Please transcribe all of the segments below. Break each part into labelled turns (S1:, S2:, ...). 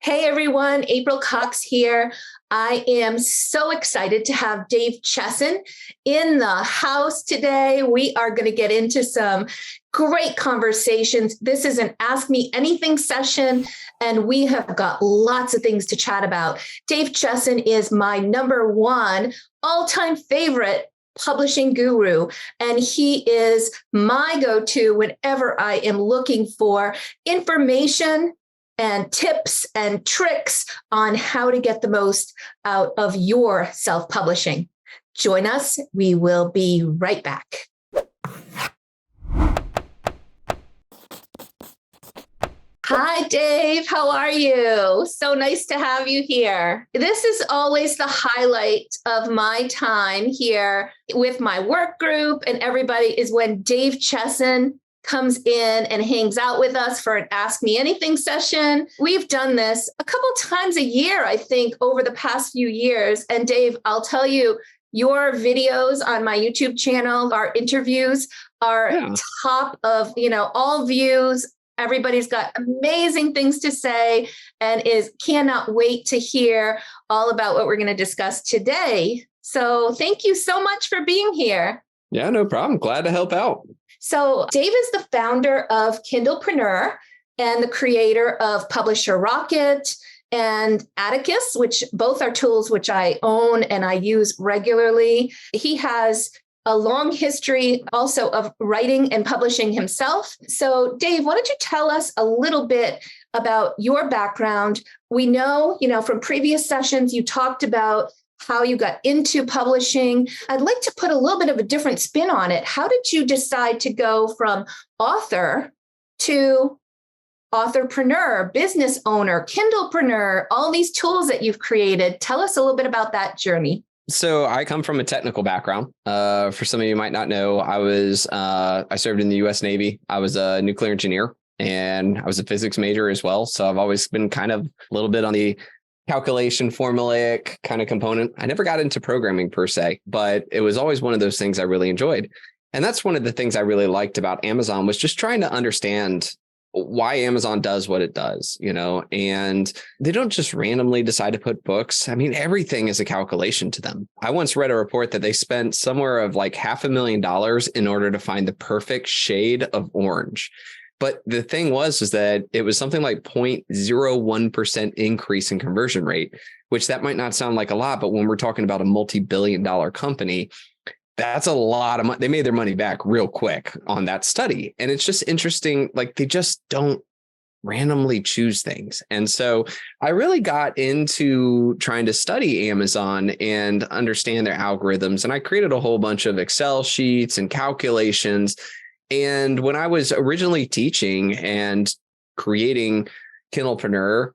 S1: Hey everyone, April Cox here. I am so excited to have Dave Chesson in the house today. We are going to get into some great conversations. This is an Ask Me Anything session, and we have got lots of things to chat about. Dave Chesson is my number one all-time favorite publishing guru, and he is my go-to whenever I am looking for information and tips and tricks on how to get the most out of your self-publishing. Join us. We will be right back. Hi, Dave. How are you? So nice to have you here. This is always the highlight of my time here with my work group and everybody is when Dave Chesson comes in and hangs out with us for an Ask Me Anything session. We've done this a couple times a year, I think, over the past few years. And Dave, I'll tell you, your videos on my YouTube channel, our interviews are top of, all views. Everybody's got amazing things to say and cannot wait to hear all about what we're going to discuss today. So thank you so much for being here.
S2: Yeah, no problem. Glad to help out.
S1: So Dave is the founder of Kindlepreneur and the creator of Publisher Rocket and Atticus, which both are tools which I own and I use regularly. He has a long history also of writing and publishing himself. So Dave, why don't you tell us a little bit about your background? We know, from previous sessions, you talked about how you got into publishing. I'd like to put a little bit of a different spin on it. How did you decide to go from author to authorpreneur, business owner, Kindlepreneur, all these tools that you've created? Tell us a little bit about that journey.
S2: So I come from a technical background. For some of you might not know, I served in the U.S. Navy. I was a nuclear engineer and I was a physics major as well. So I've always been kind of a little bit on the calculation, formulaic kind of component. I never got into programming per se, but it was always one of those things I really enjoyed. And that's one of the things I really liked about Amazon was just trying to understand why Amazon does what it does, and they don't just randomly decide to put books. I mean, everything is a calculation to them. I once read a report that they spent somewhere of like $500,000 in order to find the perfect shade of orange. But the thing was that it was something like 0.01% increase in conversion rate, which that might not sound like a lot, but when we're talking about a multi-billion-dollar company, that's a lot of money. They made their money back real quick on that study. And it's just interesting, like they just don't randomly choose things. And so I really got into trying to study Amazon and understand their algorithms. And I created a whole bunch of Excel sheets and calculations. And when I was originally teaching and creating Kindlepreneur,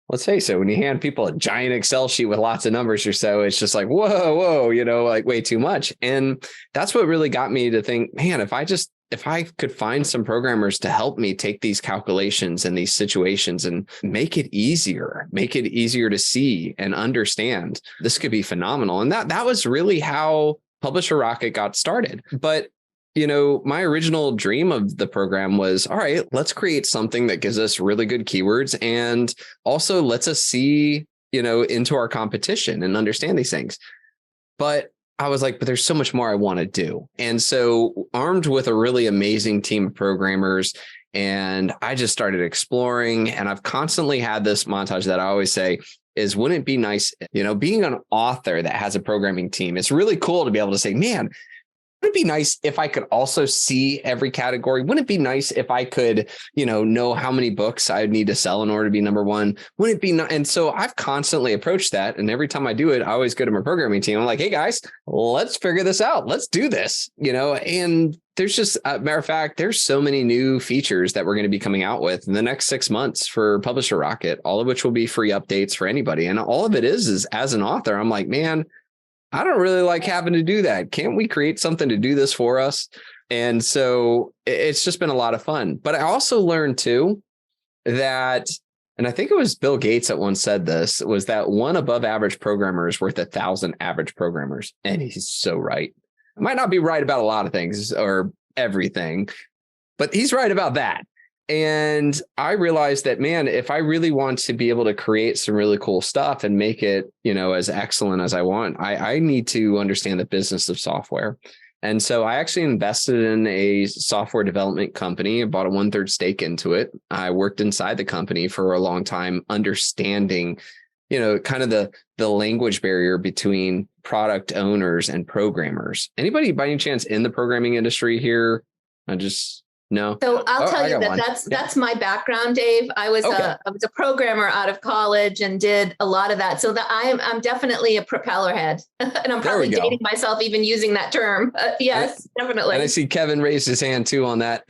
S2: let's face it, when you hand people a giant Excel sheet with lots of numbers or so, it's just like, whoa, like way too much. And that's what really got me to think, man, if I could find some programmers to help me take these calculations and these situations and make it easier to see and understand, this could be phenomenal. And that was really how Publisher Rocket got started. But my original dream of the program was, all right, let's create something that gives us really good keywords and also lets us see, into our competition and understand these things. But I was like, but there's so much more I want to do. And so armed with a really amazing team of programmers, and I just started exploring, and I've constantly had this montage that I always say is, wouldn't it be nice, being an author that has a programming team, it's really cool to be able to say, man, wouldn't it be nice if I could also see every category? Wouldn't it be nice if I could, know how many books I would need to sell in order to be number one? Wouldn't it be nice? And so I've constantly approached that. And every time I do it, I always go to my programming team. I'm like, hey guys, let's figure this out. Let's do this, and there's just a matter of fact, there's so many new features that we're going to be coming out with in the next 6 months for Publisher Rocket, all of which will be free updates for anybody. And all of it is as an author, I'm like, man, I don't really like having to do that. Can't we create something to do this for us? And so it's just been a lot of fun. But I also learned too that, and I think it was Bill Gates that once said this, was that one above average programmer is worth 1,000 average programmers. And he's so right. I might not be right about a lot of things or everything, but he's right about that. And I realized that, man, if I really want to be able to create some really cool stuff and make it, as excellent as I want, I need to understand the business of software. And so I actually invested in a software development company, bought a 1/3 stake into it. I worked inside the company for a long time, understanding, kind of the language barrier between product owners and programmers. Anybody by any chance in the programming industry here? No.
S1: So I'll tell you that
S2: one.
S1: that's my background, Dave. I was a programmer out of college and did a lot of that. So that I'm definitely a propeller head, and I'm probably dating myself even using that term. Yes, definitely.
S2: And I see Kevin raised his hand too on that.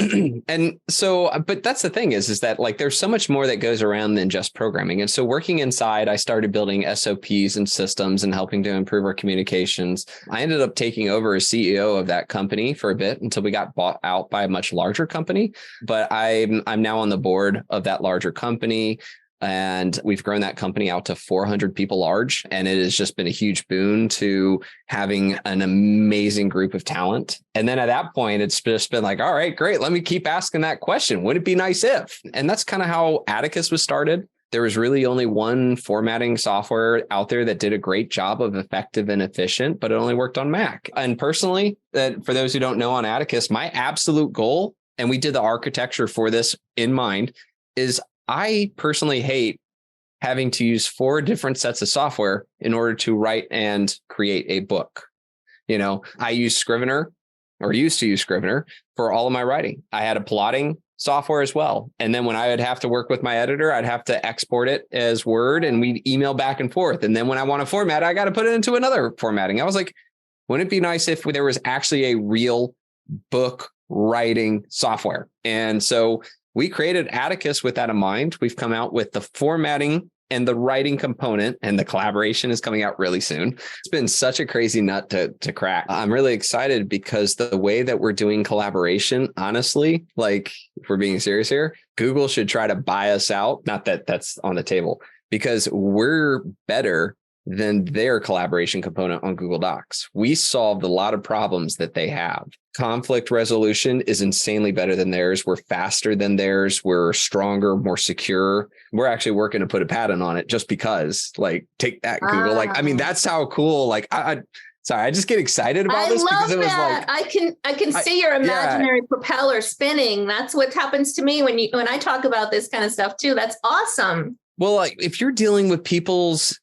S2: And so, but that's the thing is that like there's so much more that goes around than just programming. And so working inside, I started building SOPs and systems and helping to improve our communications. I ended up taking over as CEO of that company for a bit until we got bought out by a much larger company. But I'm now on the board of that larger company, and we've grown that company out to 400 people large. And it has just been a huge boon to having an amazing group of talent. And then at that point, it's just been like, all right, great. Let me keep asking that question. Would it be nice if? And that's kind of how Atticus was started. There was really only one formatting software out there that did a great job of effective and efficient, but it only worked on Mac. And personally, for those who don't know, on Atticus, my absolute goal, and we did the architecture for this in mind, is I personally hate having to use 4 different sets of software in order to write and create a book. I use Scrivener, or used to use Scrivener, for all of my writing. I had a plotting software as well. And then when I would have to work with my editor, I'd have to export it as Word and we'd email back and forth. And then when I want to format, I got to put it into another formatting. I was like, wouldn't it be nice if there was actually a real book writing software? And so we created Atticus with that in mind. We've come out with the formatting and the writing component, and the collaboration is coming out really soon. It's been such a crazy nut to crack. I'm really excited because the way that we're doing collaboration, honestly, like if we're being serious here, Google should try to buy us out. Not that that's on the table, because we're better than their collaboration component on Google Docs. We solved a lot of problems that they have. Conflict resolution is insanely better than theirs. We're faster than theirs. We're stronger, more secure. We're actually working to put a patent on it just because, like, take that, Google. Like, I mean, that's how cool, like, sorry, I just get excited about this because it was like,
S1: I can see your imaginary propeller spinning. That's what happens to me when I talk about this kind of stuff too. That's awesome.
S2: Well, like if you're dealing with people's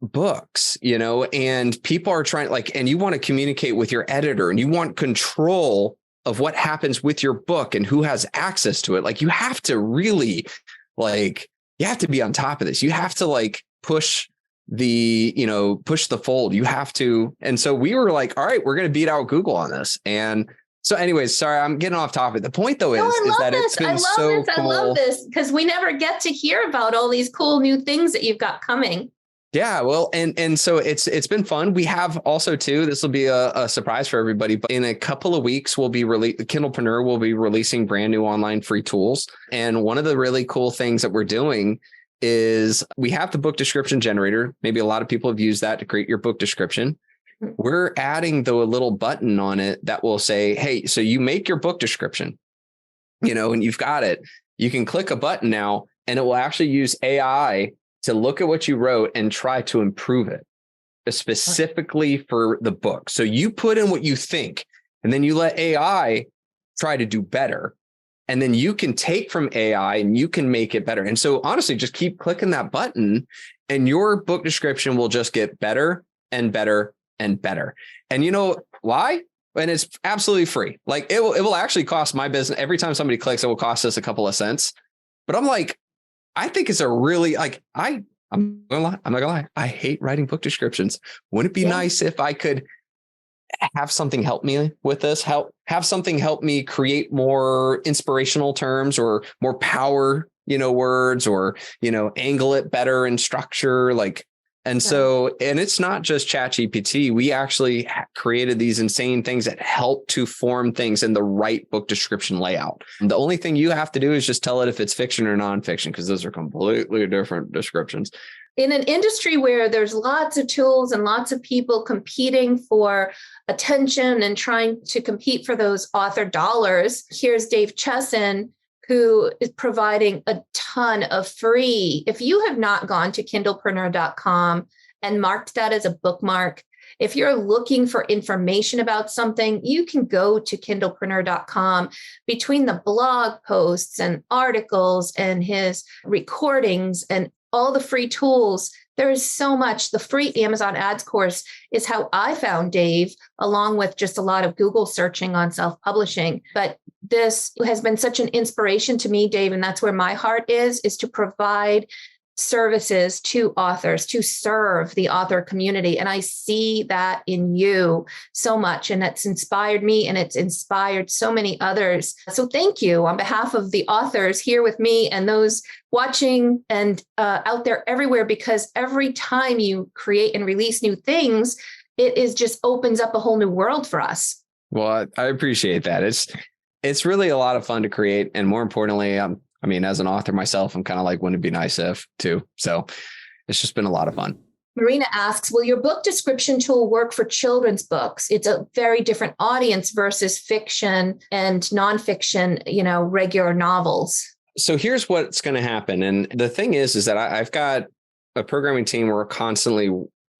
S2: books, and people are trying, like, and you want to communicate with your editor and you want control of what happens with your book and who has access to it. Like, you have to really, like, you have to be on top of this. You have to like push the fold. You have to. And so we were like, all right, we're going to beat out Google on this. And so anyways, sorry, I'm getting off topic. The point though is that it's been so cool.
S1: I love this because we never get to hear about all these cool new things that you've got coming.
S2: Yeah, well, and so it's been fun. We have also too, this will be a surprise for everybody, but in a couple of weeks, Kindlepreneur will be releasing brand new online free tools. And one of the really cool things that we're doing is we have the book description generator. Maybe a lot of people have used that to create your book description. We're adding though a little button on it that will say, hey, so you make your book description, and you've got it. You can click a button now and it will actually use AI to look at what you wrote and try to improve it specifically for the book. So you put in what you think, and then you let AI try to do better. And then you can take from AI and you can make it better. And so honestly, just keep clicking that button and your book description will just get better and better and better. And you know why? And it's absolutely free. Like it will actually cost my business. Every time somebody clicks, it will cost us a couple of cents. But I'm like, I think it's a really, like, I'm not gonna lie. I hate writing book descriptions. Wouldn't it be nice if I could have something help me with this? Have something help me create more inspirational terms or more power, words, or, angle it better in structure, like. And so, and it's not just ChatGPT. We actually created these insane things that help to form things in the right book description layout. And the only thing you have to do is just tell it if it's fiction or nonfiction, because those are completely different descriptions.
S1: In an industry where there's lots of tools and lots of people competing for attention and trying to compete for those author dollars, here's Dave Chesson who is providing a ton of free. If you have not gone to kindlepreneur.com and marked that as a bookmark, if you're looking for information about something, you can go to kindlepreneur.com. Between the blog posts and articles and his recordings and all the free tools, there is so much. The free Amazon ads course is how I found Dave, along with just a lot of Google searching on self-publishing. But this has been such an inspiration to me, Dave, and that's where my heart is to provide services to authors, to serve the author community. And I see that in you so much. And it's inspired me and it's inspired so many others. So thank you on behalf of the authors here with me and those watching and out there everywhere, because every time you create and release new things, it is just opens up a whole new world for us.
S2: Well, I appreciate that. It's really a lot of fun to create. And more importantly, as an author myself, I'm kind of like, wouldn't it be nice if too? So it's just been a lot of fun.
S1: Marina asks, will your book description tool work for children's books? It's a very different audience versus fiction and nonfiction, regular novels.
S2: So here's what's going to happen. And the thing is that I've got a programming team where we're constantly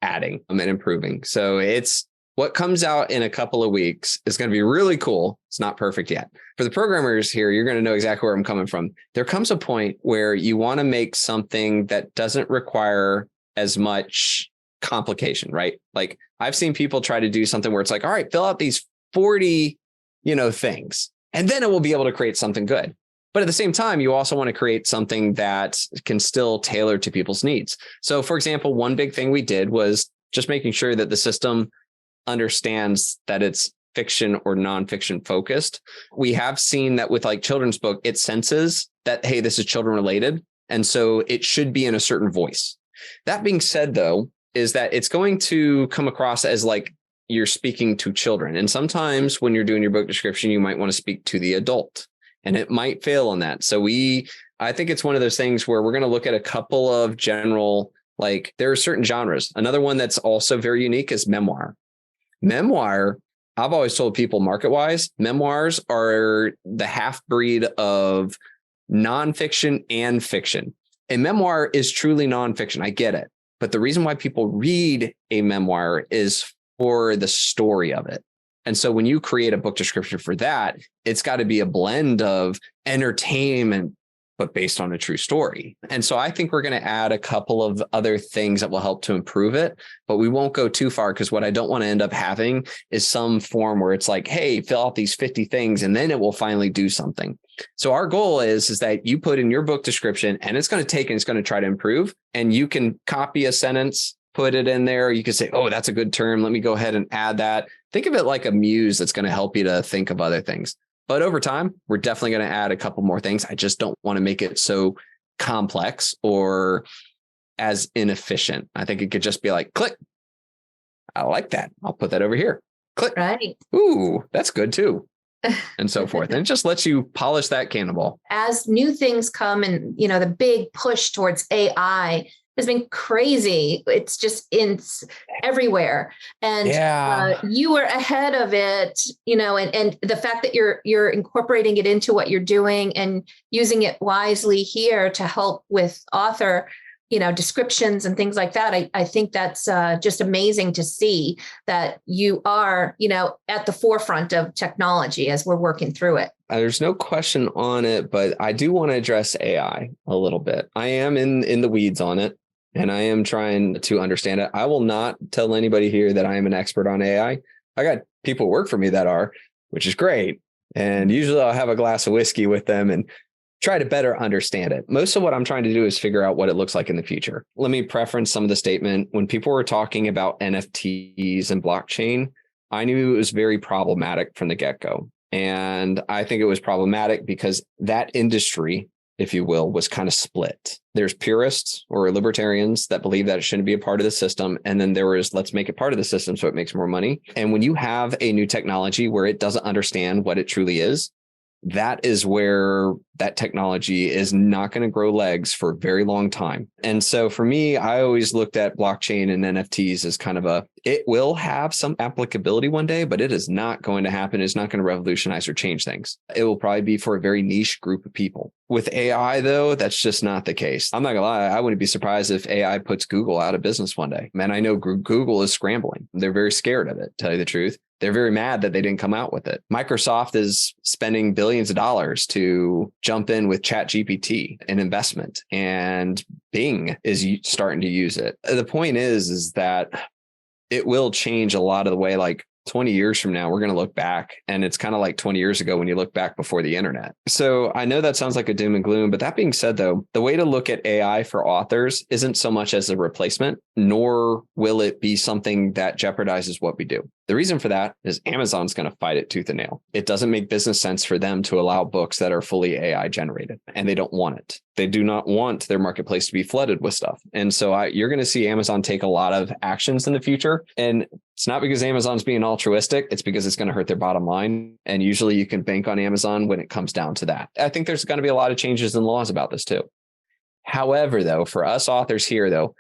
S2: adding and improving. So it's what comes out in a couple of weeks is going to be really cool. It's not perfect yet. For the programmers here, you're going to know exactly where I'm coming from. There comes a point where you want to make something that doesn't require as much complication, right? Like I've seen people try to do something where it's like, all right, fill out these 40, things, and then it will be able to create something good. But at the same time, you also want to create something that can still tailor to people's needs. So for example, one big thing we did was just making sure that the system understands that it's fiction or nonfiction focused. We have seen that with like children's book, it senses that, hey, this is children related. And so it should be in a certain voice. That being said, though, is that it's going to come across as like you're speaking to children. And sometimes when you're doing your book description, you might want to speak to the adult and it might fail on that. So I think it's one of those things where we're going to look at a couple of general, like there are certain genres. Another one that's also very unique is memoir. Memoir, I've always told people market-wise, memoirs are the half-breed of nonfiction and fiction. A memoir is truly nonfiction. I get it. But the reason why people read a memoir is for the story of it. And so when you create a book description for that, it's got to be a blend of entertainment, but based on a true story. And so I think we're going to add a couple of other things that will help to improve it, but we won't go too far because what I don't want to end up having is some form where it's like, hey, fill out these 50 things and then it will finally do something. So our goal is that you put in your book description and it's going to take and it's going to try to improve, and you can copy a sentence, put it in there. You can say, oh, that's a good term. Let me go ahead and add that. Think of it like a muse that's going to help you to think of other things. But over time, we're definitely going to add a couple more things. I just don't want to make it so complex or as inefficient. I think it could just be like, click. I like that. I'll put that over here. Click.
S1: Right.
S2: Ooh, that's good too. And so forth. And it just lets you polish that cannonball.
S1: As new things come and, the big push towards AI has been crazy. It's just everywhere. And you were ahead of it, and the fact that you're incorporating it into what you're doing and using it wisely here to help with author, descriptions and things like that. I think that's just amazing to see that you are, at the forefront of technology as we're working through it.
S2: There's no question on it, but I do want to address AI a little bit. I am in the weeds on it. And I am trying to understand it. I will not tell anybody here that I am an expert on AI. I got people who work for me that are, which is great. And usually I'll have a glass of whiskey with them and try to better understand it. Most of what I'm trying to do is figure out what it looks like in the future. Let me preference some of the statement. When people were talking about NFTs and blockchain, I knew it was very problematic from the get-go. And I think it was problematic because that industry, if you will, was kind of split. There's purists or libertarians that believe that it shouldn't be a part of the system. And then there was, let's make it part of the system so it makes more money. And when you have a new technology where it doesn't understand what it truly is, that is where that technology is not going to grow legs for a very long time. And so for me, I always looked at blockchain and NFTs as kind of it will have some applicability one day, but it is not going to happen. It's not going to revolutionize or change things. It will probably be for a very niche group of people. With AI, though, that's just not the case. I'm not gonna lie. I wouldn't be surprised if AI puts Google out of business one day. Man, I know Google is scrambling. They're very scared of it, to tell you the truth. They're very mad that they didn't come out with it. Microsoft is spending billions of dollars to jump in with ChatGPT, an investment, and Bing is starting to use it. The point is that it will change a lot of the way, like 20 years from now, we're going to look back, and it's kind of like 20 years ago when you look back before the internet. So I know that sounds like a doom and gloom, but that being said, though, the way to look at AI for authors isn't so much as a replacement, nor will it be something that jeopardizes what we do. The reason for that is Amazon's going to fight it tooth and nail. It doesn't make business sense for them to allow books that are fully AI generated, and they don't want it. They do not want their marketplace to be flooded with stuff. And so you're going to see Amazon take a lot of actions in the future. And it's not because Amazon's being altruistic. It's because it's going to hurt their bottom line. And usually you can bank on Amazon when it comes down to that. I think there's going to be a lot of changes in laws about this too. However, though, for us authors here, though,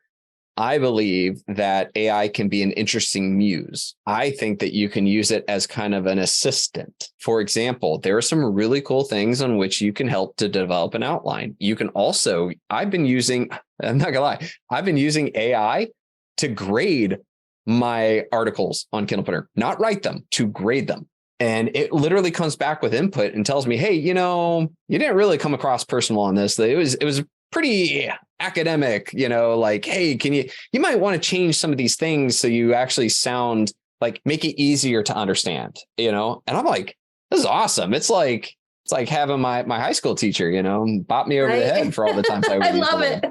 S2: I believe that AI can be an interesting muse. I think that you can use it as kind of an assistant. For example, there are some really cool things on which you can help to develop an outline. You can also, I'm not gonna lie, I've been using AI to grade my articles on Kindlepreneur, not write them, to grade them. And it literally comes back with input and tells me, hey, you didn't really come across personal on this. It was pretty academic, like, hey, you might want to change some of these things so you actually sound like, make it easier to understand, and I'm like, this is awesome. It's like having my high school teacher, bop me over the head for all the times I would
S1: I love it.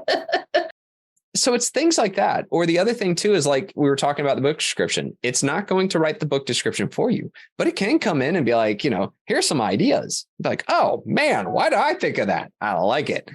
S2: So it's things like that. Or the other thing too is, like we were talking about the book description. It's not going to write the book description for you, but it can come in and be like, here's some ideas. Like, oh man, why did I think of that? I don't like it.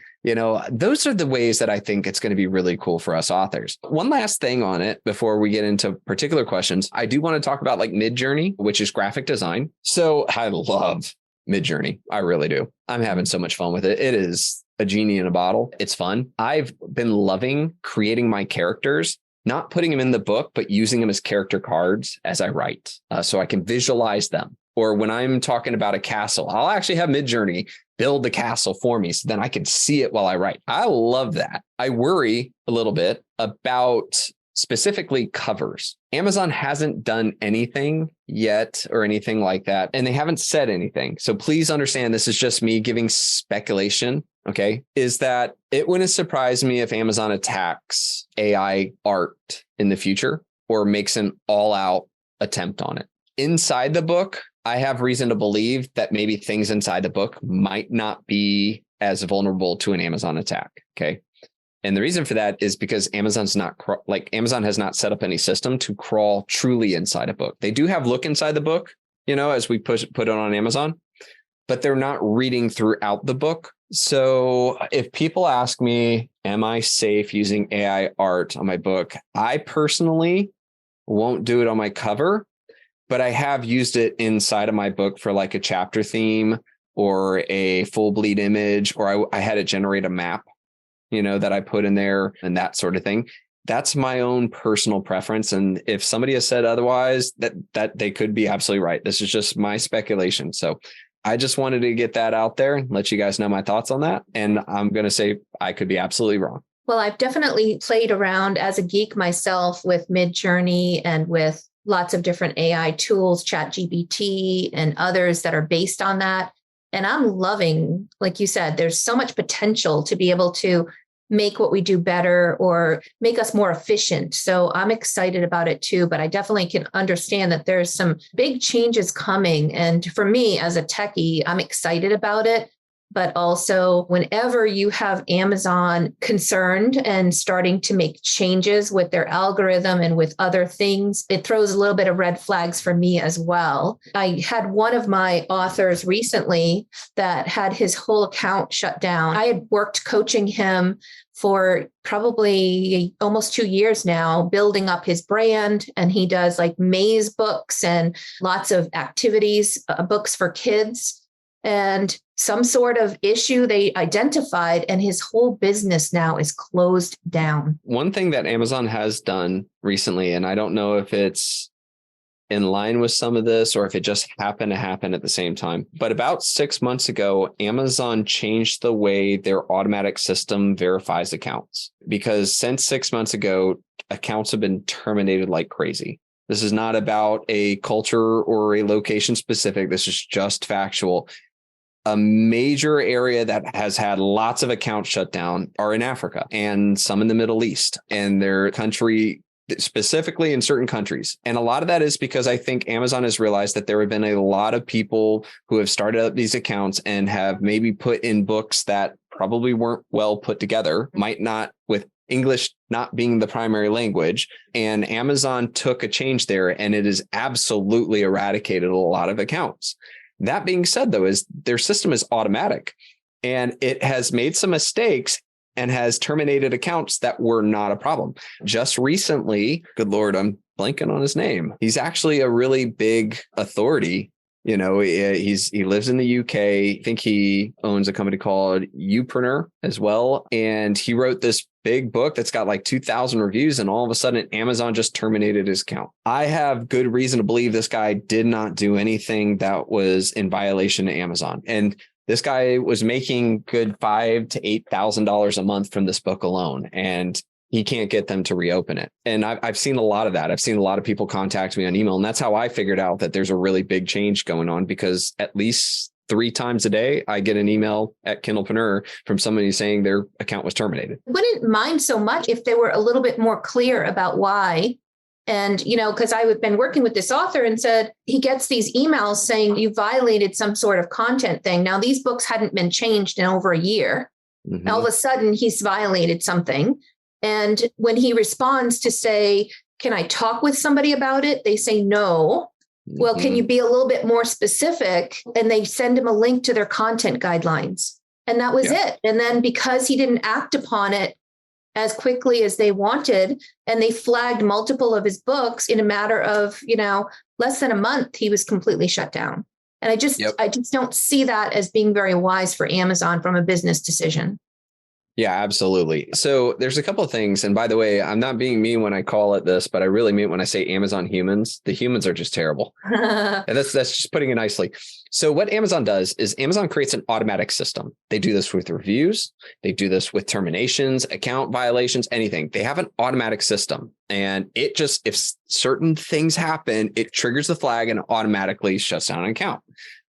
S2: Those are the ways that I think it's going to be really cool for us authors. One last thing on it before we get into particular questions. I do want to talk about like Midjourney, which is graphic design. So I love Midjourney. I really do. I'm having so much fun with it. It is a genie in a bottle. It's fun. I've been loving creating my characters, not putting them in the book, but using them as character cards as I write, so I can visualize them. Or when I'm talking about a castle, I'll actually have Midjourney build the castle for me so then I can see it while I write. I love that. I worry a little bit about specifically covers. Amazon hasn't done anything yet or anything like that, and they haven't said anything. So please understand, this is just me giving speculation. Okay, is that it wouldn't surprise me if Amazon attacks AI art in the future or makes an all-out attempt on it. Inside the book, I have reason to believe that maybe things inside the book might not be as vulnerable to an Amazon attack. Okay. And the reason for that is because Amazon has not set up any system to crawl truly inside a book. They do have look inside the book, as we put it on Amazon, but they're not reading throughout the book. So if people ask me, am I safe using AI art on my book? I personally won't do it on my cover, but I have used it inside of my book for like a chapter theme or a full bleed image, or I had it generate a map, that I put in there and that sort of thing. That's my own personal preference. And if somebody has said otherwise, that they could be absolutely right. This is just my speculation. So I just wanted to get that out there and let you guys know my thoughts on that. And I'm going to say I could be absolutely wrong.
S1: Well, I've definitely played around as a geek myself with Midjourney and with lots of different AI tools, ChatGPT and others that are based on that. And I'm loving, like you said, there's so much potential to be able to make what we do better or make us more efficient. So I'm excited about it too, but I definitely can understand that there's some big changes coming. And for me as a techie, I'm excited about it. But also whenever you have Amazon concerned and starting to make changes with their algorithm and with other things, it throws a little bit of red flags for me as well. I had one of my authors recently that had his whole account shut down. I had worked coaching him for probably almost 2 years now, building up his brand. And he does like maze books and lots of activities, books for kids. and some sort of issue they identified, and his whole business now is closed down.
S2: One thing that Amazon has done recently, and I don't know if it's in line with some of this or if it just happened to happen at the same time, but about 6 months ago, Amazon changed the way their automatic system verifies accounts, because since 6 months ago, accounts have been terminated like crazy. This is not about a culture or a location specific. This is just factual. A major area that has had lots of accounts shut down are in Africa and some in the Middle East, and their country, specifically in certain countries. And a lot of that is because I think Amazon has realized that there have been a lot of people who have started up these accounts and have maybe put in books that probably weren't well put together, might not, with English not being the primary language. And Amazon took a change there, and it has absolutely eradicated a lot of accounts. That being said, though, is their system is automatic, and it has made some mistakes and has terminated accounts that were not a problem. Just recently, good Lord, I'm blanking on his name. He's actually a really big authority. You know, he lives in the UK. I think he owns a company called Upreneur as well. And he wrote this big book that's got like 2,000 reviews. And all of a sudden, Amazon just terminated his account. I have good reason to believe this guy did not do anything that was in violation of Amazon. And this guy was making good $5,000 to $8,000 a month from this book alone. And he can't get them to reopen it. And I've seen a lot of that. I've seen a lot of people contact me on email. And that's how I figured out that there's a really big change going on, because at least 3 times a day, I get an email at Kindlepreneur from somebody saying their account was terminated.
S1: I wouldn't mind so much if they were a little bit more clear about why. And, you know, because I've been working with this author and said he gets these emails saying you violated some sort of content thing. Now, these books hadn't been changed in over a year. Mm-hmm. All of a sudden, he's violated something. And when he responds to say, can I talk with somebody about it? They say no. Well, can you be a little bit more specific? And they send him a link to their content guidelines. And that was it. And then because he didn't act upon it as quickly as they wanted, and they flagged multiple of his books in a matter of, you know, less than a month, he was completely shut down. And I just don't see that as being very wise for Amazon from a business decision.
S2: Yeah, absolutely. So there's a couple of things. And by the way, I'm not being mean when I call it this, but I really mean when I say Amazon humans. The humans are just terrible. And that's just putting it nicely. So what Amazon does is Amazon creates an automatic system. They do this with reviews. They do this with terminations, account violations, anything. They have an automatic system. And it just, if certain things happen, it triggers the flag and automatically shuts down an account.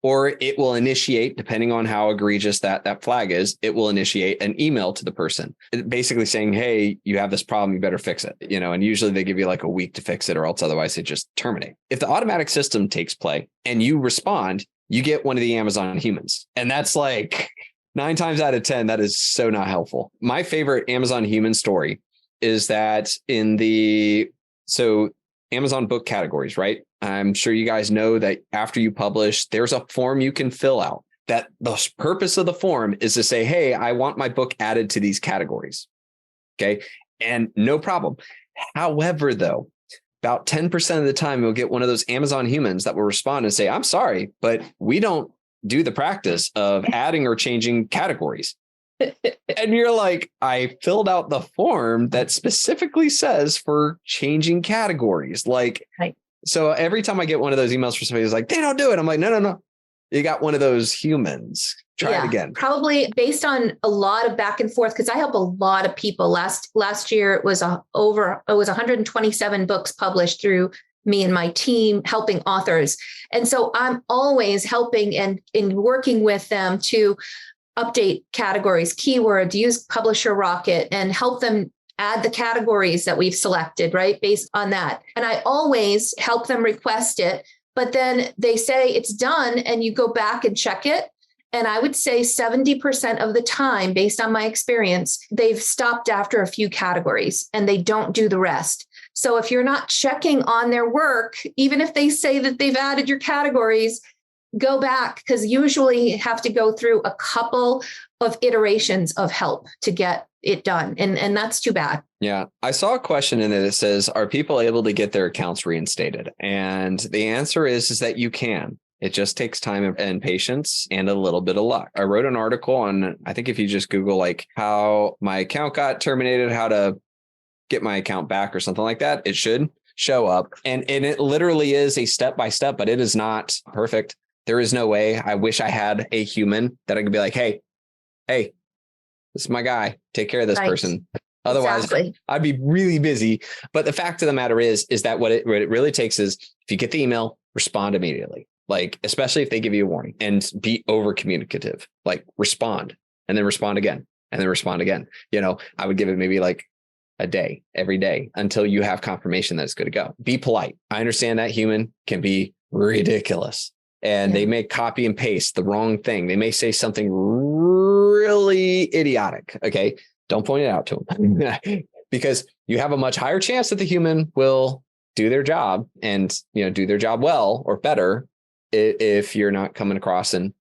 S2: Or it will initiate, depending on how egregious that flag is, it will initiate an email to the person, basically saying, hey, you have this problem, you better fix it. You know, and usually they give you like a week to fix it, or else otherwise they just terminate. If the automatic system takes play and you respond, you get one of the Amazon humans. And that's like 9 times out of 10, that is so not helpful. My favorite Amazon human story is that Amazon book categories, right? I'm sure you guys know that after you publish, there's a form you can fill out. That the purpose of the form is to say, hey, I want my book added to these categories. Okay. And no problem. However, though, about 10% of the time, you'll get one of those Amazon humans that will respond and say, I'm sorry, but we don't do the practice of adding or changing categories. And you're like, I filled out the form that specifically says for changing categories. Like, right. So every time I get one of those emails from somebody who's like, they don't do it. I'm like, no. You got one of those humans. Try it again. Probably
S1: based on a lot of back and forth, because I help a lot of people. Last year, it was 127 books published through me and my team helping authors. And so I'm always helping and working with them to update categories, keywords, use Publisher Rocket, and help them add the categories that we've selected, right? Based on that. And I always help them request it, but then they say it's done and you go back and check it. And I would say 70% of the time, based on my experience, they've stopped after a few categories and they don't do the rest. So if you're not checking on their work, even if they say that they've added your categories, go back, because usually you have to go through a couple of iterations of help to get it done. And that's too bad.
S2: Yeah. I saw a question in it that says, are people able to get their accounts reinstated? And the answer is that you can. It just takes time and patience and a little bit of luck. I wrote an article on, I think if you just Google like how my account got terminated, how to get my account back or something like that, it should show up. And it literally is a step-by-step, but it is not perfect. There is no way. I wish I had a human that I could be like, hey, this is my guy. Take care of this person. Otherwise, exactly. I'd be really busy. But the fact of the matter is that what it really takes is if you get the email, respond immediately. Like, especially if they give you a warning, and be over communicative, like respond and then respond again and then respond again. I would give it maybe like a day, every day until you have confirmation that it's good to go. Be polite. I understand that human can be ridiculous and they may copy and paste the wrong thing. They may say something really idiotic. Okay. Don't point it out to them because you have a much higher chance that the human will do their job and, do their job well or better if you're not coming across in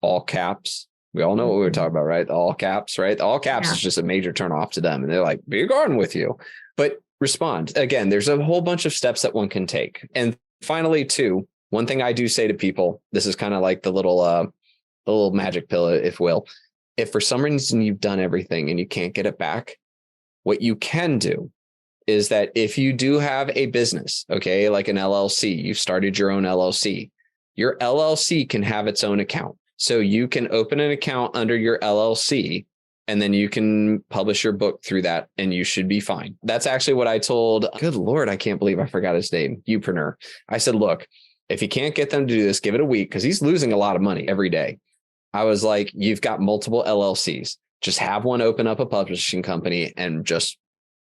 S2: all caps. We all know what we were talking about, right? All caps, right? All caps is just a major turn off to them. And they're like, be gone with you. But respond. Again, there's a whole bunch of steps that one can take. And finally, too, one thing I do say to people, this is kind of like the little magic pill, if will. If for some reason you've done everything and you can't get it back, what you can do is that if you do have a business, okay, like an LLC, you've started your own LLC, your LLC can have its own account. So you can open an account under your LLC and then you can publish your book through that and you should be fine. That's actually what I told, good Lord, I can't believe I forgot his name, Upreneur. I said, look, if you can't get them to do this, give it a week because he's losing a lot of money every day. I was like, you've got multiple LLCs. Just have one open up a publishing company and just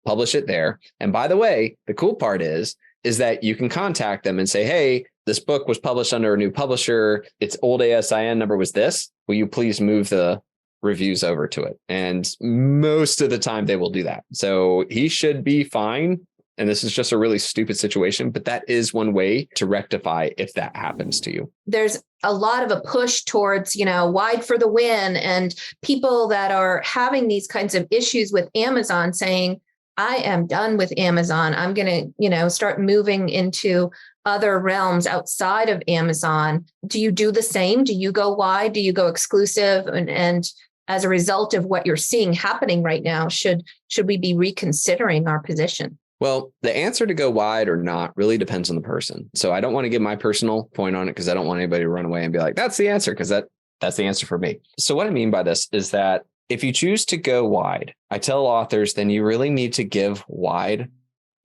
S2: publish it there. And by the way, the cool part is that you can contact them and say, hey, this book was published under a new publisher. Its old ASIN number was this. Will you please move the reviews over to it? And most of the time they will do that. So he should be fine. And this is just a really stupid situation, but that is one way to rectify if that happens to you.
S1: There's a lot of a push towards, wide for the win, and people that are having these kinds of issues with Amazon saying, I am done with Amazon. I'm going to, start moving into other realms outside of Amazon. Do you do the same? Do you go wide? Do you go exclusive? And as a result of what you're seeing happening right now, should we be reconsidering our position?
S2: Well, the answer to go wide or not really depends on the person. So I don't want to give my personal point on it because I don't want anybody to run away and be like, that's the answer, because that's the answer for me. So what I mean by this is that if you choose to go wide, I tell authors, then you really need to give wide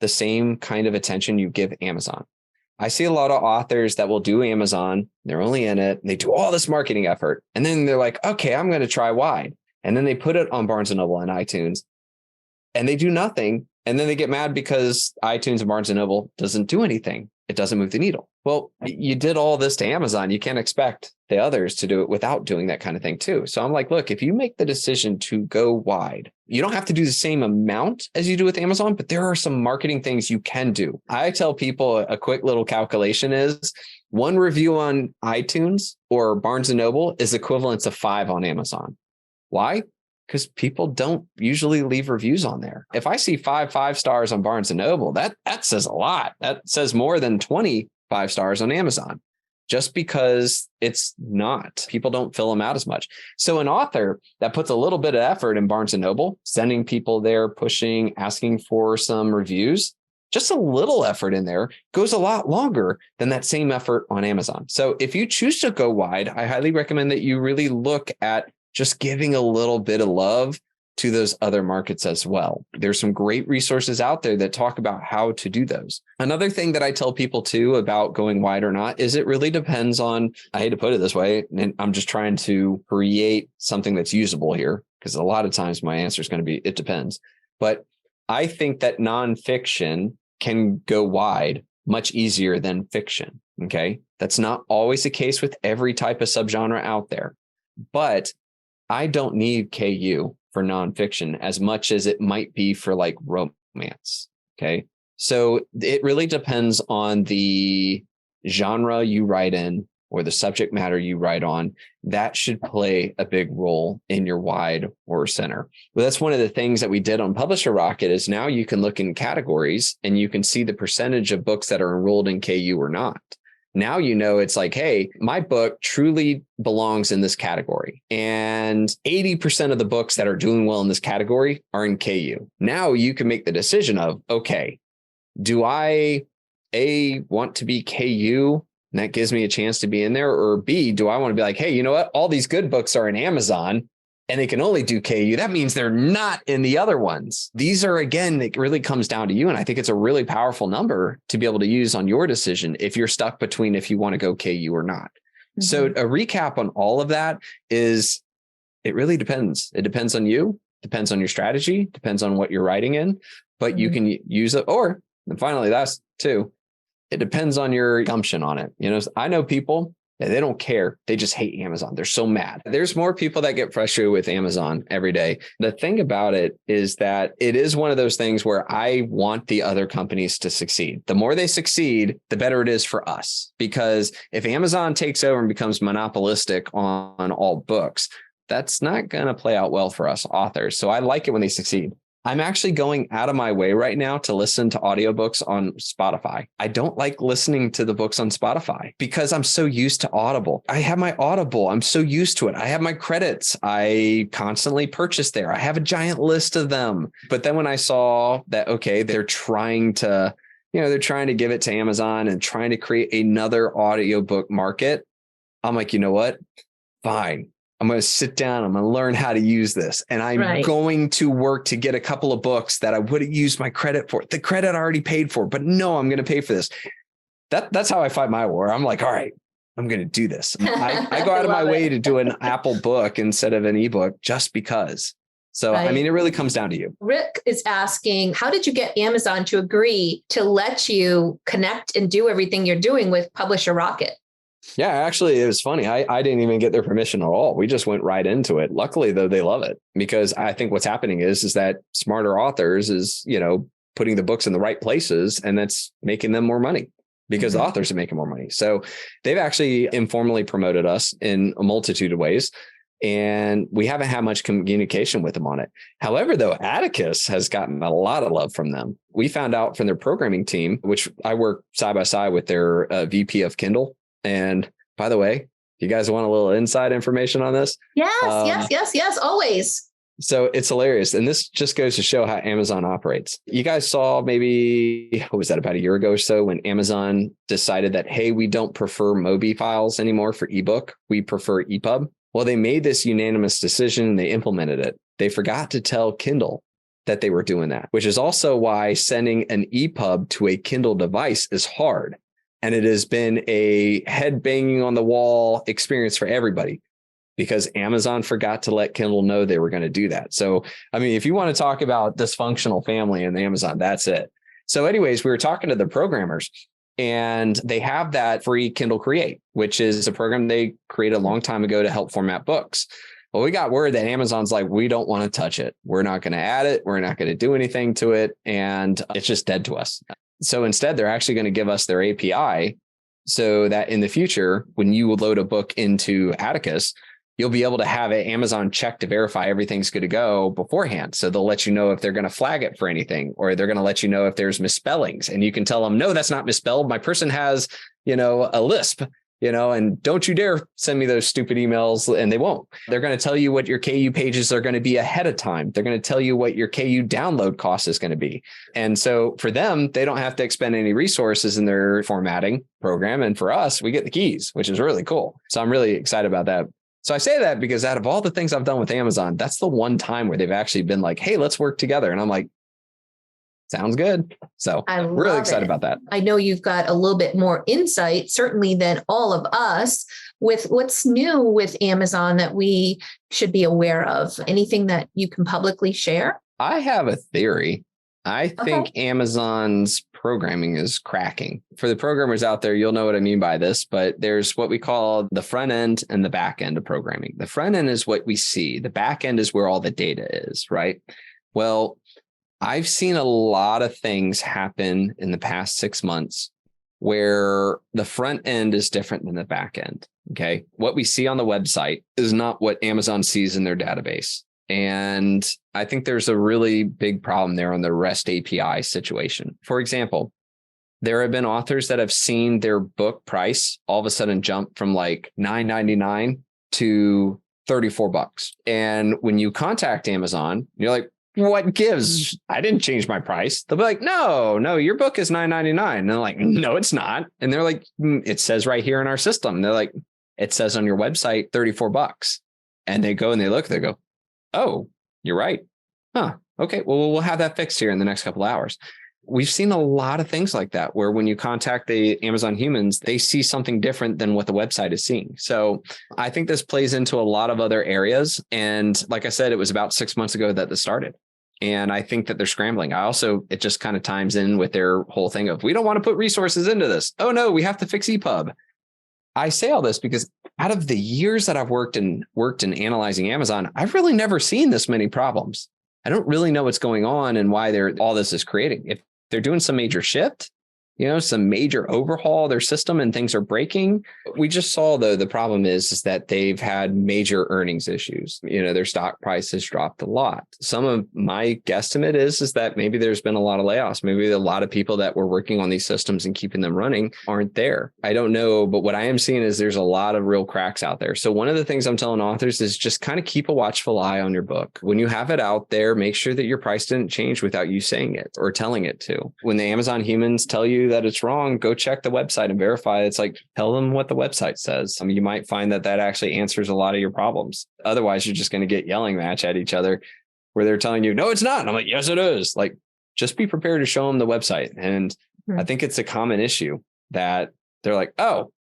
S2: the same kind of attention you give Amazon. I see a lot of authors that will do Amazon. They're only in it. They do all this marketing effort. And then they're like, okay, I'm going to try wide. And then they put it on Barnes & Noble and iTunes and they do nothing. And then they get mad because iTunes and Barnes & Noble doesn't do anything. It doesn't move the needle. Well, you did all this to Amazon. You can't expect the others to do it without doing that kind of thing too. So I'm like, look, if you make the decision to go wide, you don't have to do the same amount as you do with Amazon, but there are some marketing things you can do. I tell people a quick little calculation is 1 review on iTunes or Barnes & Noble is equivalent to 5 on Amazon. Why? Because people don't usually leave reviews on there. If I see 5 stars on Barnes & Noble, that says a lot. That says more than 20 5 stars on Amazon, just because it's not. People don't fill them out as much. So an author that puts a little bit of effort in Barnes & Noble, sending people there, pushing, asking for some reviews, just a little effort in there goes a lot longer than that same effort on Amazon. So if you choose to go wide, I highly recommend that you really look at just giving a little bit of love to those other markets as well. There's some great resources out there that talk about how to do those. Another thing that I tell people too about going wide or not is it really depends on, I hate to put it this way, and I'm just trying to create something that's usable here, because a lot of times my answer is going to be, it depends. But I think that nonfiction can go wide much easier than fiction. Okay. That's not always the case with every type of subgenre out there, but I don't need KU for nonfiction as much as it might be for like romance. Okay. So it really depends on the genre you write in or the subject matter you write on. That should play a big role in your wide or center. Well, that's one of the things that we did on Publisher Rocket is now you can look in categories and you can see the percentage of books that are enrolled in KU or not. Now, it's like, hey, my book truly belongs in this category. And 80% of the books that are doing well in this category are in KU. Now you can make the decision of, okay, do I want to be KU? And that gives me a chance to be in there. Or B, do I want to be like, hey, you know what? All these good books are in Amazon and they can only do KU. That means they're not in the other ones. These are, again, it really comes down to you. And I think it's a really powerful number to be able to use on your decision if you're stuck between if you want to go KU or not. Mm-hmm. So a recap on all of that is it really depends. It depends on you, depends on your strategy, depends on what you're writing in, but you can use it. Or, and finally, that's too, it depends on your gumption on it. I know people, they don't care. They just hate Amazon. They're so mad. There's more people that get frustrated with Amazon every day. The thing about it is that it is one of those things where I want the other companies to succeed. The more they succeed, the better it is for us. Because if Amazon takes over and becomes monopolistic on all books, that's not going to play out well for us authors. So I like it when they succeed. I'm actually going out of my way right now to listen to audiobooks on Spotify. I don't like listening to the books on Spotify because I'm so used to Audible. I have my Audible. I'm so used to it. I have my credits. I constantly purchase there. I have a giant list of them. But then when I saw that, okay, they're trying to give it to Amazon and trying to create another audiobook market, I'm like, you know what? Fine. I'm going to sit down. I'm going to learn how to use this. And I'm going to work to get a couple of books that I would have used my credit for. The credit I already paid for, but no, I'm going to pay for this. That's how I fight my war. I'm like, all right, I'm going to do this. I go out of my way to do an Apple book instead of an ebook just because. So, I mean, it really comes down to you.
S1: Rick is asking, how did you get Amazon to agree to let you connect and do everything you're doing with Publisher Rocket?
S2: Yeah, actually, it was funny. I didn't even get their permission at all. We just went right into it. Luckily, though, they love it because I think what's happening is that smarter authors is, putting the books in the right places, and that's making them more money because the authors are making more money. So they've actually informally promoted us in a multitude of ways, and we haven't had much communication with them on it. However, though, Atticus has gotten a lot of love from them. We found out from their programming team, which I work side by side with their VP of Kindle. And by the way, you guys want a little inside information on this?
S1: Yes, always.
S2: So it's hilarious. And this just goes to show how Amazon operates. You guys saw maybe, what was that, about a year ago or so when Amazon decided that, hey, we don't prefer Mobi files anymore for ebook. We prefer EPUB. Well, they made this unanimous decision and they implemented it. They forgot to tell Kindle that they were doing that, which is also why sending an EPUB to a Kindle device is hard. And it has been a head banging on the wall experience for everybody because Amazon forgot to let Kindle know they were going to do that. So, I mean, if you want to talk about dysfunctional family in Amazon, that's it. So anyways, we were talking to the programmers and they have that free Kindle Create, which is a program they created a long time ago to help format books. Well, we got word that Amazon's like, we don't want to touch it. We're not going to add it. We're not going to do anything to it. And it's just dead to us. So instead, they're actually going to give us their API so that in the future, when you load a book into Atticus, you'll be able to have an Amazon check to verify everything's good to go beforehand. So they'll let you know if they're going to flag it for anything, or they're going to let you know if there's misspellings. And you can tell them, no, that's not misspelled. My person has, a lisp, and don't you dare send me those stupid emails. And they won't. They're going to tell you what your KU pages are going to be ahead of time. They're going to tell you what your KU download cost is going to be. And so for them, they don't have to expend any resources in their formatting program. And for us, we get the keys, which is really cool. So I'm really excited about that. So I say that because out of all the things I've done with Amazon, that's the one time where they've actually been like, hey, let's work together. And I'm like, sounds good. So I'm really excited about that.
S1: I know you've got a little bit more insight, certainly than all of us, with what's new with Amazon that we should be aware of. Anything that you can publicly share?
S2: I have a theory. I think Amazon's programming is cracking. For the programmers out there, you'll know what I mean by this, but there's what we call the front end and the back end of programming. The front end is what we see. The back end is where all the data is, right? Well, I've seen a lot of things happen in the past 6 months where the front end is different than the back end. Okay. What we see on the website is not what Amazon sees in their database. And I think there's a really big problem there on the REST API situation. For example, There have been authors that have seen their book price all of a sudden jump from like $9.99 to $34. And when you contact Amazon, you're like, what gives? I didn't change my price. They'll be like, no, your book is $9.99. And they're like, no, it's not. And they're like, it says right here in our system. And they're like, it says on your website, $34. And they go and they look, they go, oh, you're right. Huh. Okay. Well, we'll have that fixed here in the next couple of hours. We've seen a lot of things like that, where when you contact the Amazon humans, they see something different than what the website is seeing. So I think this plays into a lot of other areas. And like I said, it was about 6 months ago that this started. And I think that they're scrambling. It just kind of times in with their whole thing of, we don't want to put resources into this. Oh no, we have to fix EPUB. I say all this because out of the years that I've worked in analyzing Amazon, I've really never seen this many problems. I don't really know what's going on and why all this is creating. If they're doing some major shift, some major overhaul of their system and things are breaking. We just saw, though, the problem is that they've had major earnings issues. Their stock price has dropped a lot. Some of my guesstimate is that maybe there's been a lot of layoffs. Maybe a lot of people that were working on these systems and keeping them running aren't there. I don't know. But what I am seeing is there's a lot of real cracks out there. So one of the things I'm telling authors is just kind of keep a watchful eye on your book. When you have it out there, make sure that your price didn't change without you saying it or telling it to. When the Amazon humans tell you that it's wrong, go check the website and verify. It's like, tell them what the website says. You might find that actually answers a lot of your problems. Otherwise, you're just going to get yelling match at each other where they're telling you, no, it's not. And I'm like, yes, it is. Like, just be prepared to show them the website. And I think it's a common issue that they're like, oh,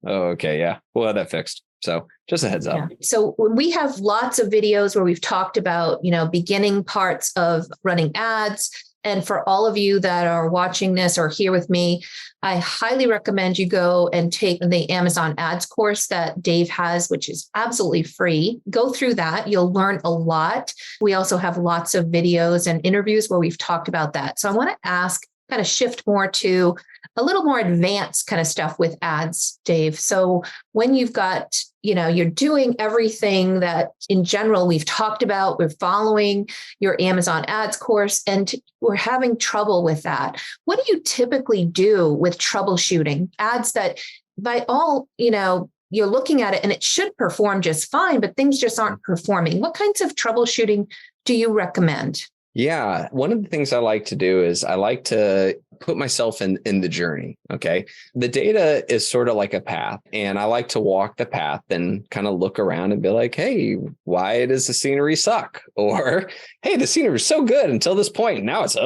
S2: okay. Yeah, we'll have that fixed. So just a heads up.
S1: Yeah. So we have lots of videos where we've talked about, beginning parts of running ads. And for all of you that are watching this or here with me, I highly recommend you go and take the Amazon ads course that Dave has, which is absolutely free. Go through that. You'll learn a lot. We also have lots of videos and interviews where we've talked about that. So I want to kind of shift more to a little more advanced kind of stuff with ads, Dave. So when you've got, you're doing everything that in general we've talked about, we're following your Amazon ads course, and we're having trouble with that. What do you typically do with troubleshooting ads that by all, you're looking at it and it should perform just fine, but things just aren't performing? What kinds of troubleshooting do you recommend?
S2: Yeah. One of the things I like to do is I like to put myself in the journey. Okay. The data is sort of like a path, and I like to walk the path and kind of look around and be like, hey, why does the scenery suck? Or, hey, the scenery is so good until this point. Now it's,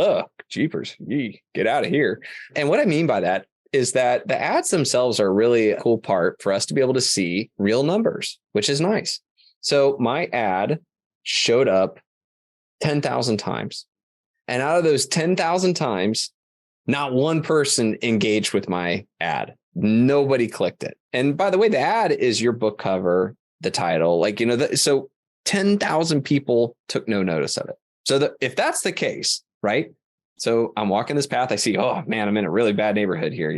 S2: jeepers, get out of here. And what I mean by that is that the ads themselves are really a cool part for us to be able to see real numbers, which is nice. So my ad showed up 10,000 times. And out of those 10,000 times, not one person engaged with my ad. Nobody clicked it. And by the way, the ad is your book cover, the title, so 10,000 people took no notice of it. So if that's the case, right? So I'm walking this path. I see, oh man, I'm in a really bad neighborhood here,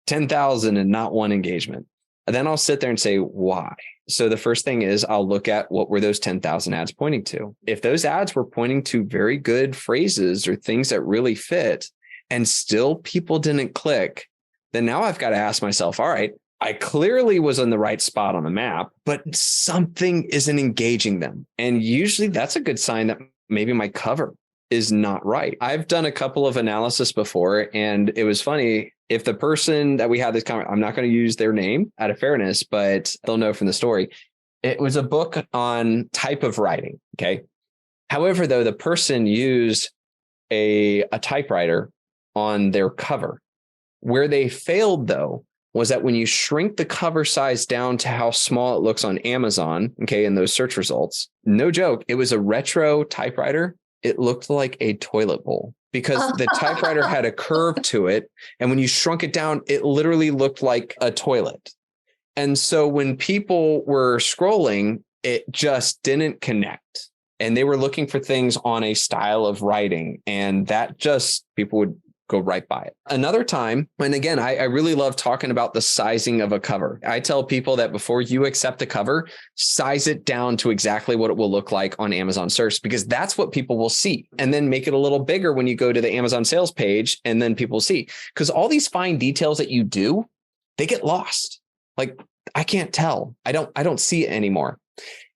S2: 10,000 and not one engagement. And then I'll sit there and say, why? So the first thing is I'll look at what were those 10,000 ads pointing to. If those ads were pointing to very good phrases or things that really fit and still people didn't click, then now I've got to ask myself, all right, I clearly was in the right spot on the map, but something isn't engaging them. And usually that's a good sign that maybe my cover is not right. I've done a couple of analysis before, and it was funny. If the person that we had this comment, I'm not going to use their name out of fairness, but they'll know from the story. It was a book on type of writing. Okay. However, though, the person used a typewriter on their cover. Where they failed, though, was that when you shrink the cover size down to how small it looks on Amazon, okay, in those search results, no joke, it was a retro typewriter. It looked like a toilet bowl because the typewriter had a curve to it. And when you shrunk it down, it literally looked like a toilet. And so when people were scrolling, it just didn't connect. And they were looking for things on a style of writing. And that just, people would go right by it. Another time, and again, I really love talking about the sizing of a cover. I tell people that before you accept a cover, size it down to exactly what it will look like on Amazon search, because that's what people will see. And then make it a little bigger when you go to the Amazon sales page, and then people see, because all these fine details that you do, they get lost. Like, I can't tell. I don't see it anymore.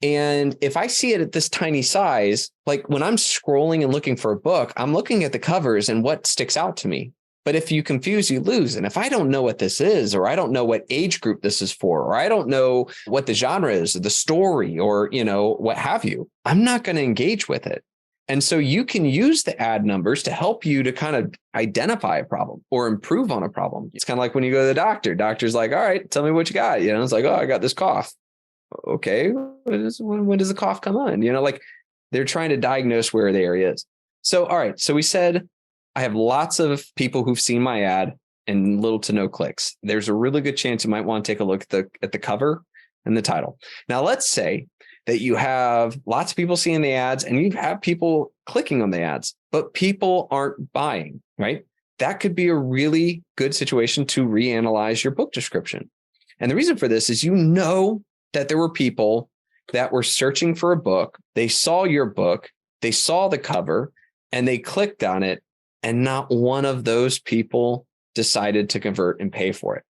S2: And if I see it at this tiny size, like when I'm scrolling and looking for a book, I'm looking at the covers and what sticks out to me. But if you confuse, you lose. And if I don't know what this is, or I don't know what age group this is for, or I don't know what the genre is, or the story, or, what have you, I'm not going to engage with it. And so you can use the ad numbers to help you to kind of identify a problem or improve on a problem. It's kind of like when you go to the doctor. Doctor's like, all right, tell me what you got. It's like, oh, I got this cough. Okay, when does the cough come on? Like they're trying to diagnose where the area is. So, all right. So we said, I have lots of people who've seen my ad and little to no clicks. There's a really good chance you might want to take a look at the cover and the title. Now, let's say that you have lots of people seeing the ads and you have people clicking on the ads, but people aren't buying, right? That could be a really good situation to reanalyze your book description. And the reason for this is, that there were people that were searching for a book. They saw your book, they saw the cover, and they clicked on it. And not one of those people decided to convert and pay for it.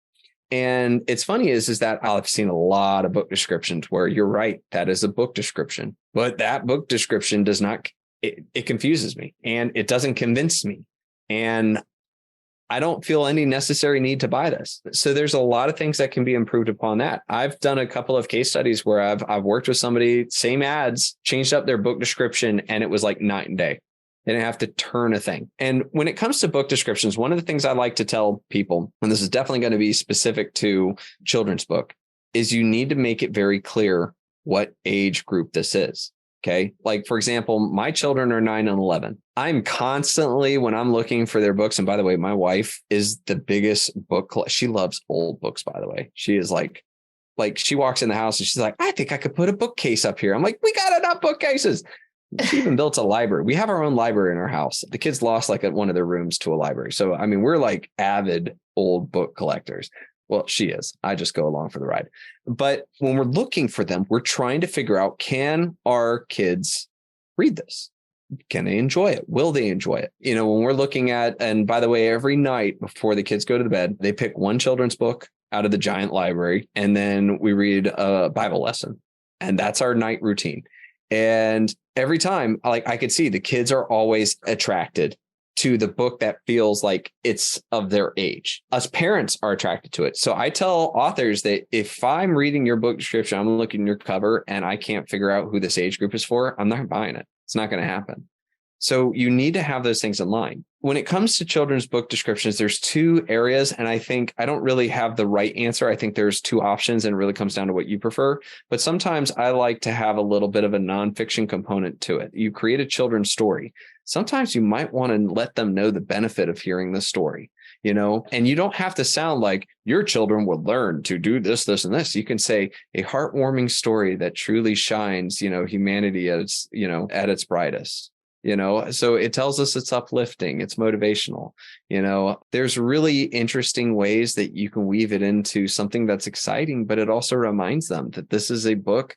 S2: And it's funny is that I've seen a lot of book descriptions where you're right, that is a book description, but that book description does not, it confuses me and it doesn't convince me. And I don't feel any necessary need to buy this. So there's a lot of things that can be improved upon that. I've done a couple of case studies where I've worked with somebody, same ads, changed up their book description, and it was like night and day. They didn't have to turn a thing. And when it comes to book descriptions, one of the things I like to tell people, and this is definitely going to be specific to children's book, is you need to make it very clear what age group this is. Okay. Like, for example, my children are 9 and 11. I'm constantly, when I'm looking for their books, and by the way, my wife is the biggest book. She loves old books, by the way. She is like she walks in the house and she's like, I think I could put a bookcase up here. I'm like, we got enough bookcases. She even built a library. We have our own library in our house. The kids lost one of their rooms to a library. So, I mean, we're like avid old book collectors. Well, she is. I just go along for the ride. But when we're looking for them, we're trying to figure out, can our kids read this? Can they enjoy it? Will they enjoy it? When we're looking at, and by the way, every night before the kids go to bed, they pick one children's book out of the giant library, and then we read a Bible lesson. And that's our night routine. And every time, I could see the kids are always attracted to the book that feels like it's of their age. Us parents are attracted to it. So I tell authors that if I'm reading your book description, I'm looking at your cover and I can't figure out who this age group is for, I'm not buying it. It's not going to happen. So you need to have those things in line. When it comes to children's book descriptions, there's two areas, and I think I don't really have the right answer. I think there's two options, and it really comes down to what you prefer. But sometimes I like to have a little bit of a nonfiction component to it. You create a children's story. Sometimes you might want to let them know the benefit of hearing the story, and you don't have to sound like your children would learn to do this, this, and this. You can say a heartwarming story that truly shines, humanity at its brightest. So it tells us it's uplifting, it's motivational. There's really interesting ways that you can weave it into something that's exciting, but it also reminds them that this is a book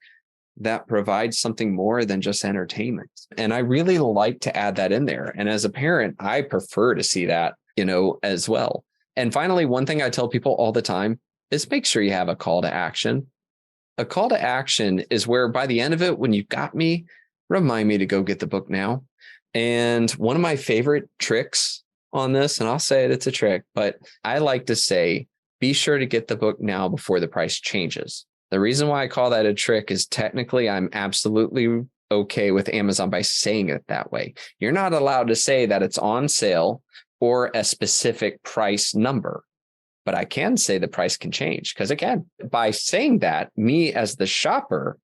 S2: that provides something more than just entertainment. And I really like to add that in there. And as a parent, I prefer to see that, as well. And finally, one thing I tell people all the time is make sure you have a call to action. A call to action is where by the end of it, when you've got me, remind me to go get the book now. And one of my favorite tricks on this, and I'll say it's a trick, but I like to say, be sure to get the book now before the price changes. The reason why I call that a trick is technically I'm absolutely okay with Amazon by saying it that way. You're not allowed to say that it's on sale or a specific price number, but I can say the price can change. Because again, by saying that, me as the shopper,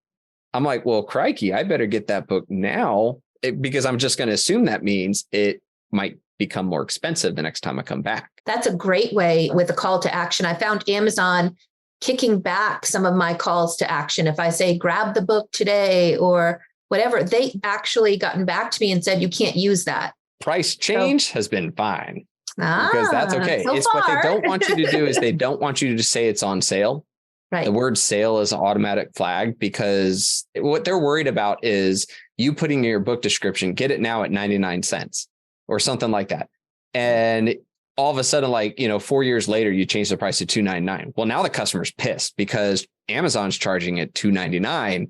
S2: I'm like, well, crikey, I better get that book now. Because I'm just going to assume that means it might become more expensive the next time I come back.
S1: That's a great way with a call to action. I found Amazon kicking back some of my calls to action. If I say, grab the book today or whatever, they actually gotten back to me and said, you can't use that.
S2: Price change has been fine. because that's okay.
S1: So
S2: It's what they
S1: far.
S2: don't want you to do is they don't want you to say it's on sale.
S1: Right.
S2: The word sale is an automatic flag because what they're worried about is you putting in your book description, get it now at 99 cents or something like that. And all of a sudden, 4 years later, you change the price to $2.99. Well, now the customer's pissed because Amazon's charging it $2.99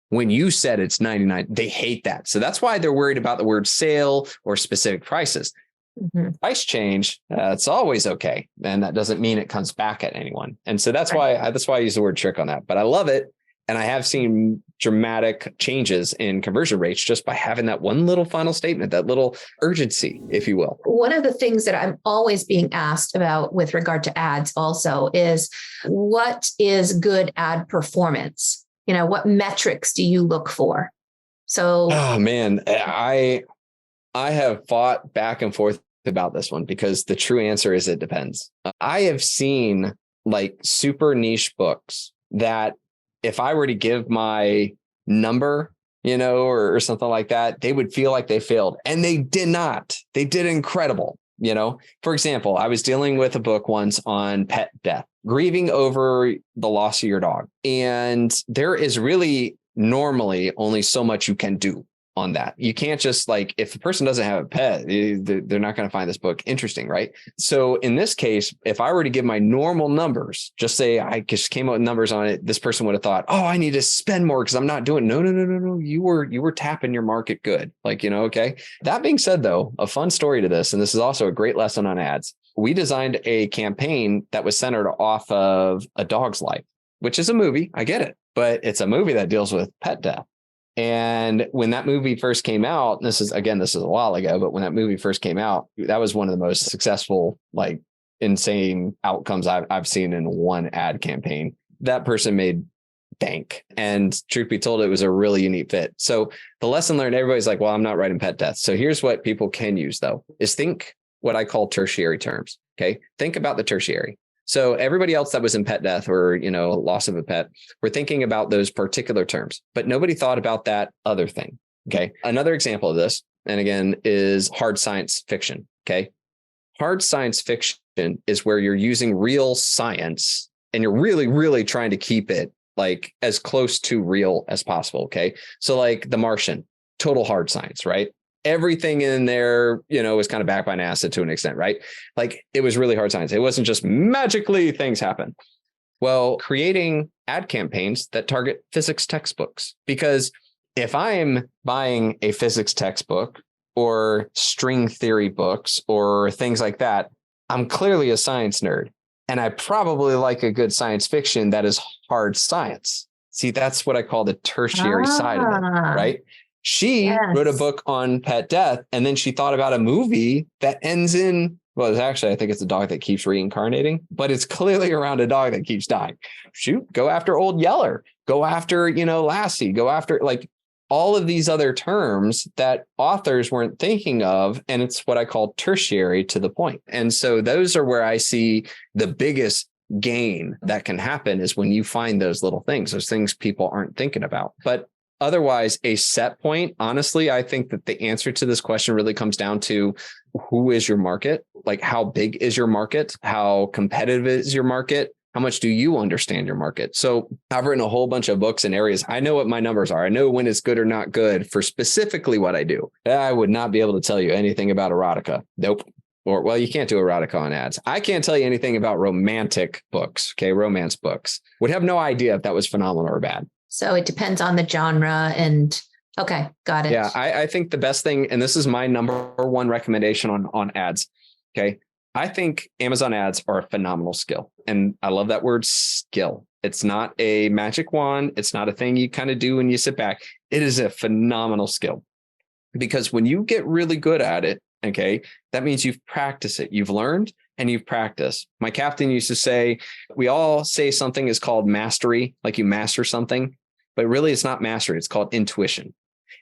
S2: when you said it's 99. They hate that. So that's why they're worried about the word sale or specific prices. Mm-hmm. Price change, it's always okay. And that doesn't mean it comes back at anyone. And so that's why I use the word trick on that. But I love it. And I have seen dramatic changes in conversion rates just by having that one little final statement, that little urgency, if you will.
S1: One of the things that I'm always being asked about with regard to ads also is, what is good ad performance? What metrics do you look for? So,
S2: oh man, I have fought back and forth about this one because the true answer is it depends. I have seen super niche books that if I were to give my number, or something like that, they would feel like they failed. And they did not. They did incredible. For example, I was dealing with a book once on pet death, grieving over the loss of your dog. And there is really normally only so much you can do on that. You can't just if a person doesn't have a pet, they're not going to find this book interesting, right? So in this case, if I were to give my normal numbers, just say I just came up with numbers on it, this person would have thought, oh, I need to spend more because I'm not doing. No. You were tapping your market good. Okay. That being said, though, a fun story to this, and this is also a great lesson on ads. We designed a campaign that was centered off of A Dog's Life, which is a movie. I get it, but it's a movie that deals with pet death. And when that movie first came out, this is a while ago, but when that movie first came out, that was one of the most successful, insane outcomes I've seen in one ad campaign. That person made bank. And truth be told, it was a really unique fit. So the lesson learned, everybody's like, well, I'm not writing pet death. So here's what people can use, though, is think what I call tertiary terms. Okay. Think about the tertiary. So everybody else that was in pet death or, loss of a pet, we're thinking about those particular terms, but nobody thought about that other thing. Okay. Another example of this, and again, is hard science fiction. Okay. Hard science fiction is where you're using real science and you're really, really trying to keep it as close to real as possible. Okay. So The Martian, total hard science, right? Everything in there, was kind of backed by NASA to an extent, right? It was really hard science. It wasn't just magically things happen. Well, creating ad campaigns that target physics textbooks, because if I'm buying a physics textbook or string theory books or things like that, I'm clearly a science nerd. And I probably like a good science fiction that is hard science. See, that's what I call the tertiary side of it, right? She wrote a book on pet death, and then she thought about a movie that ends in, well, I think it's a dog that keeps reincarnating, but it's clearly around a dog that keeps dying. Shoot, go after Old Yeller, go after, Lassie, go after all of these other terms that authors weren't thinking of. And it's what I call tertiary to the point. And so those are where I see the biggest gain that can happen is when you find those little things, those things people aren't thinking about. But otherwise, a set point, honestly, I think that the answer to this question really comes down to who is your market? How big is your market? How competitive is your market? How much do you understand your market? So I've written a whole bunch of books in areas. I know what my numbers are. I know when it's good or not good for specifically what I do. I would not be able to tell you anything about erotica. Nope. Or, well, you can't do erotica on ads. I can't tell you anything about romantic books. Okay. Romance books. Would have no idea if that was phenomenal or bad.
S1: So it depends on the genre and okay, got it.
S2: Yeah. I think the best thing, and this is my number one recommendation on ads. Okay. I think Amazon ads are a phenomenal skill. And I love that word skill. It's not a magic wand. It's not a thing you kind of do when you sit back. It is a phenomenal skill because when you get really good at it, okay, that means you've practiced it. You've learned and you've practiced. My captain used to say, we all say something is called mastery, like you master something, but really it's not mastery. It's called intuition.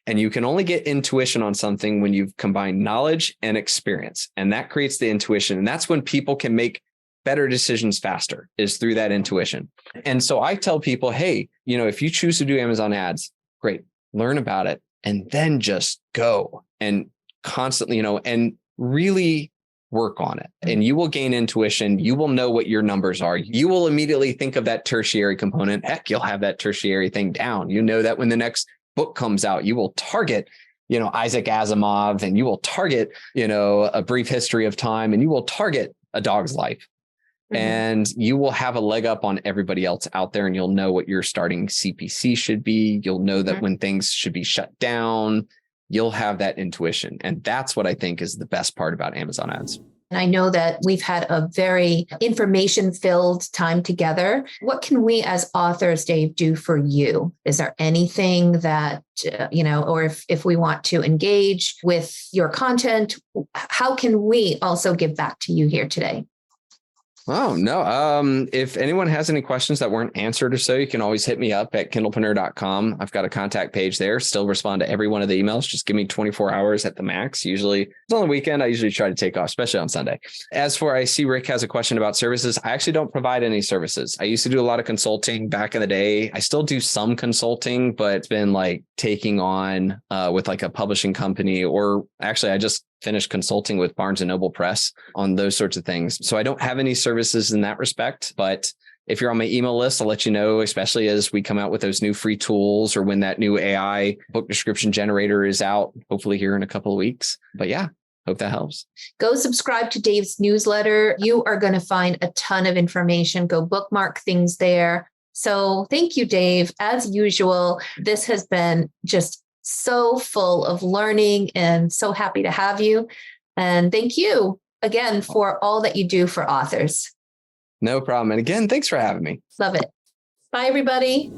S2: And you can only get intuition on something when you've combined knowledge and experience. And that creates the intuition. And that's when people can make better decisions faster, is through that intuition. And so I tell people, hey, if you choose to do Amazon ads, great, learn about it and then just go and constantly, and really work on it and you will gain intuition. You will know what your numbers are. You will immediately think of that tertiary component. Heck, you'll have that tertiary thing down. You know that when the next book comes out, you will target, Isaac Asimov, and you will target, A Brief History of Time, and you will target A Dog's Life. Mm-hmm. And you will have a leg up on everybody else out there, and you'll know what your starting CPC should be. You'll know that when things should be shut down. You'll have that intuition. And that's what I think is the best part about Amazon ads.
S1: And I know that we've had a very information-filled time together. What can we as authors, Dave, do for you? Is there anything that, or if we want to engage with your content, how can we also give back to you here today?
S2: Oh, no. If anyone has any questions that weren't answered or so, you can always hit me up at kindlepreneur.com. I've got a contact page there. Still respond to every one of the emails. Just give me 24 hours at the max. Usually it's on the weekend. I usually try to take off, especially on Sunday. As for, I see Rick has a question about services. I actually don't provide any services. I used to do a lot of consulting back in the day. I still do some consulting, but it's been like taking on with like a publishing company, or actually I just finished consulting with Barnes & Noble Press on those sorts of things. So I don't have any services in that respect, but if you're on my email list, I'll let you know, especially as we come out with those new free tools or when that new AI book description generator is out, hopefully here in a couple of weeks. But yeah, hope that helps.
S1: Go subscribe to Dave's newsletter. You are going to find a ton of information. Go bookmark things there. So thank you, Dave. As usual, this has been just so full of learning and so happy to have you. And thank you again for all that you do for authors.
S2: No problem. And again, thanks for having me.
S1: Love it. Bye, everybody.